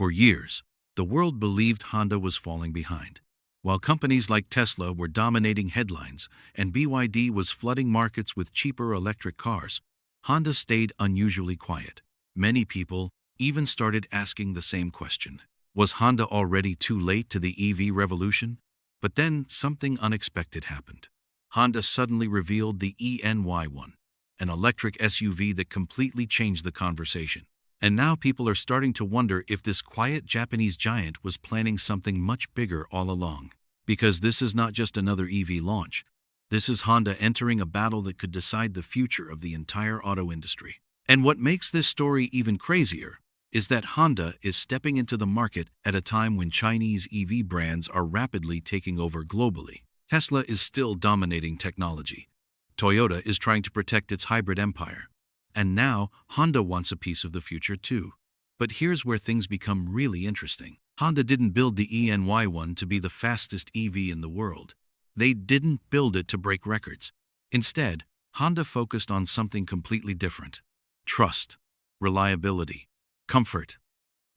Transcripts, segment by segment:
For years, the world believed Honda was falling behind. While companies like Tesla were dominating headlines and BYD was flooding markets with cheaper electric cars, Honda stayed unusually quiet. Many people even started asking the same question. Was Honda already too late to the EV revolution? But then something unexpected happened. Honda suddenly revealed the ENY1, an electric SUV that completely changed the conversation. And now people are starting to wonder if this quiet Japanese giant was planning something much bigger all along. Because this is not just another EV launch. This is Honda entering a battle that could decide the future of the entire auto industry. And what makes this story even crazier is that Honda is stepping into the market at a time when Chinese EV brands are rapidly taking over globally. Tesla is still dominating technology. Toyota is trying to protect its hybrid empire. And now, Honda wants a piece of the future too. But here's where things become really interesting. Honda didn't build the ENY1 to be the fastest EV in the world. They didn't build it to break records. Instead, Honda focused on something completely different: trust, reliability, comfort.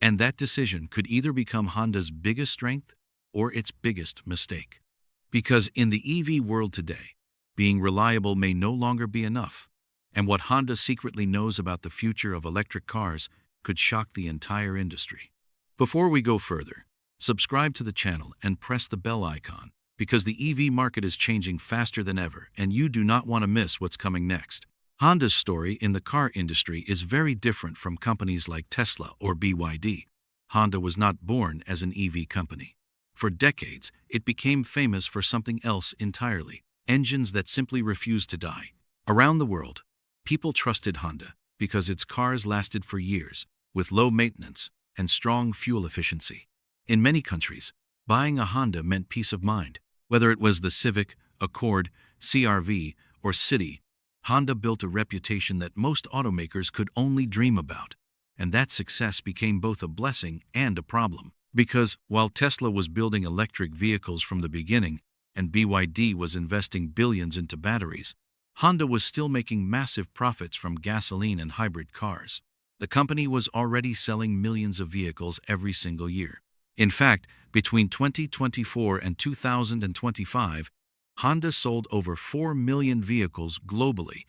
And that decision could either become Honda's biggest strength or its biggest mistake. Because in the EV world today, being reliable may no longer be enough. And what Honda secretly knows about the future of electric cars could shock the entire industry. Before we go further, subscribe to the channel and press the bell icon, because the EV market is changing faster than ever and you do not want to miss what's coming next. Honda's story in the car industry is very different from companies like Tesla or BYD. Honda was not born as an EV company. For decades, it became famous for something else entirely: engines that simply refused to die. Around the world, people trusted Honda because its cars lasted for years, with low maintenance and strong fuel efficiency. In many countries, buying a Honda meant peace of mind. Whether it was the Civic, Accord, CR-V, or City, Honda built a reputation that most automakers could only dream about. And that success became both a blessing and a problem. Because while Tesla was building electric vehicles from the beginning and BYD was investing billions into batteries, Honda was still making massive profits from gasoline and hybrid cars. The company was already selling millions of vehicles every single year. In fact, between 2024 and 2025, Honda sold over 4 million vehicles globally,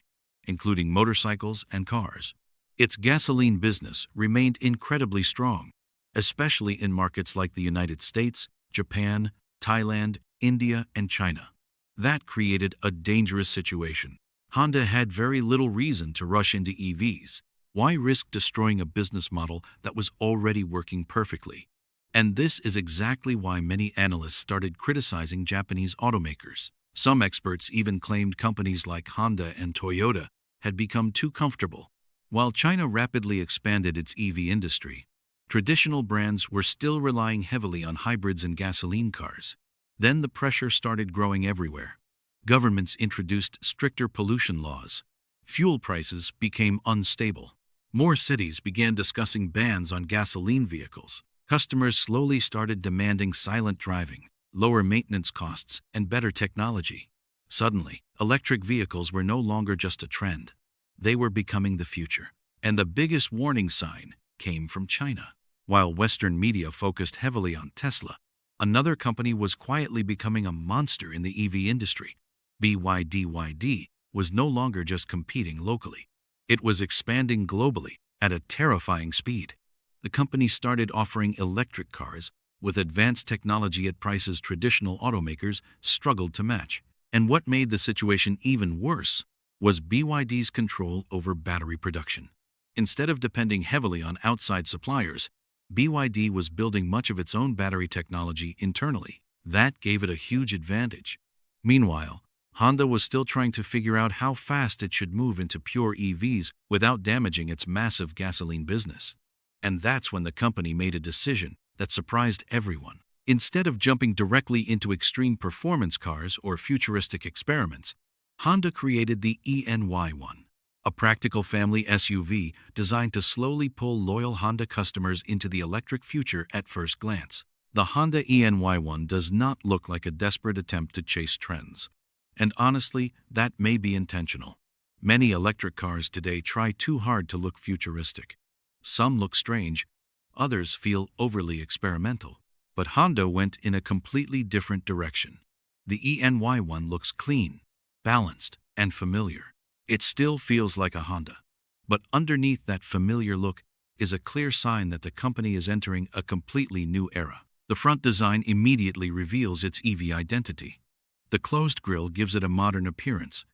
including motorcycles and cars. Its gasoline business remained incredibly strong, especially in markets like the United States, Japan, Thailand, India, and China. That created a dangerous situation. Honda had very little reason to rush into EVs. Why risk destroying a business model that was already working perfectly? And this is exactly why many analysts started criticizing Japanese automakers. Some experts even claimed companies like Honda and Toyota had become too comfortable. While China rapidly expanded its EV industry, traditional brands were still relying heavily on hybrids and gasoline cars. Then the pressure started growing everywhere. Governments introduced stricter pollution laws. Fuel prices became unstable. More cities began discussing bans on gasoline vehicles. Customers slowly started demanding silent driving, lower maintenance costs, and better technology. Suddenly, electric vehicles were no longer just a trend. They were becoming the future. And the biggest warning sign came from China. While Western media focused heavily on Tesla, another company was quietly becoming a monster in the EV industry. BYD was no longer just competing locally. It was expanding globally at a terrifying speed. The company started offering electric cars with advanced technology at prices traditional automakers struggled to match. And what made the situation even worse was BYD's control over battery production. Instead of depending heavily on outside suppliers, BYD was building much of its own battery technology internally. That gave it a huge advantage. Meanwhile, Honda was still trying to figure out how fast it should move into pure EVs without damaging its massive gasoline business. And that's when the company made a decision that surprised everyone. Instead of jumping directly into extreme performance cars or futuristic experiments, Honda created the ENY1, a practical family SUV designed to slowly pull loyal Honda customers into the electric future at first glance. The Honda ENY1 does not look like a desperate attempt to chase trends. And honestly, that may be intentional. Many electric cars today try too hard to look futuristic. Some look strange, Others feel overly experimental. But Honda went in a completely different direction. The ENY1 looks clean, balanced, and familiar. It still feels like a Honda. But underneath that familiar look is a clear sign that the company is entering a completely new era. The front design immediately reveals its EV identity. The closed grille gives it a modern appearance,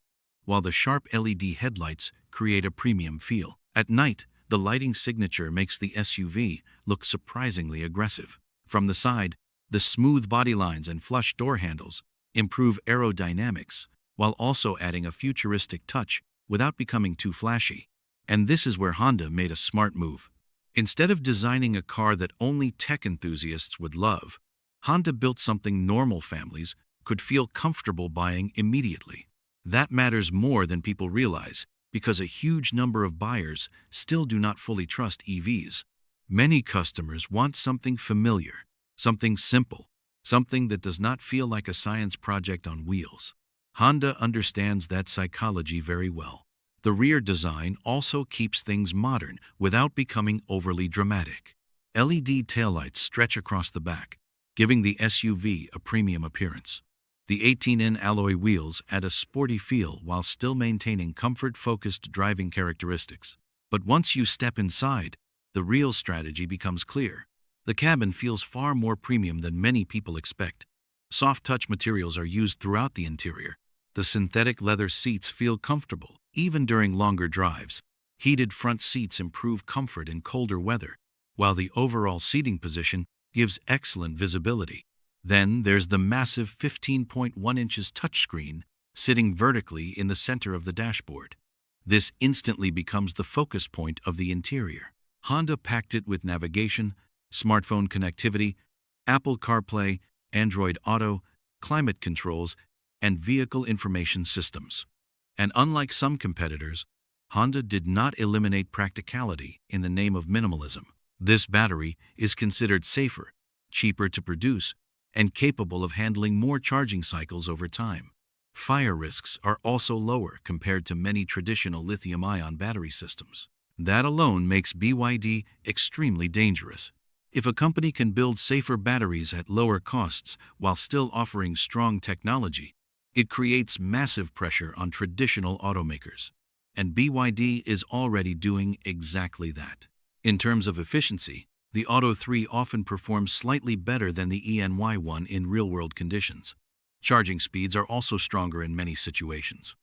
while the sharp LED headlights create a premium feel. At night, the lighting signature makes the SUV look surprisingly aggressive. From the side, the smooth body lines and flush door handles improve aerodynamics, while also adding a futuristic touch without becoming too flashy. And this is where Honda made a smart move. Instead of designing a car that only tech enthusiasts would love, Honda built something normal families could feel comfortable buying immediately. That matters more than people realize, because a huge number of buyers still do not fully trust EVs. Many customers want something familiar, something simple, something that does not feel like a science project on wheels. Honda understands that psychology very well. The rear design also keeps things modern without becoming overly dramatic. LED taillights stretch across the back, giving the SUV a premium appearance. The 18-in alloy wheels add a sporty feel while still maintaining comfort-focused driving characteristics. But once you step inside, the real strategy becomes clear. The cabin feels far more premium than many people expect. Soft touch materials are used throughout the interior. The synthetic leather seats feel comfortable, even during longer drives. Heated front seats improve comfort in colder weather, while the overall seating position gives excellent visibility. Then there's the massive 15.1 inches touchscreen sitting vertically in the center of the dashboard. This instantly becomes the focus point of the interior. Honda packed it with navigation, smartphone connectivity, Apple CarPlay, Android Auto, climate controls, and vehicle information systems. And unlike some competitors, Honda did not eliminate practicality in the name of minimalism. This battery is considered safer, cheaper to produce, and capable of handling more charging cycles over time. Fire risks are also lower compared to many traditional lithium-ion battery systems. That alone makes BYD extremely dangerous. If a company can build safer batteries at lower costs while still offering strong technology, it creates massive pressure on traditional automakers. And BYD is already doing exactly that. In terms of efficiency, the Auto 3 often performs slightly better than the ENY1 in real-world conditions. Charging speeds are also stronger in many situations.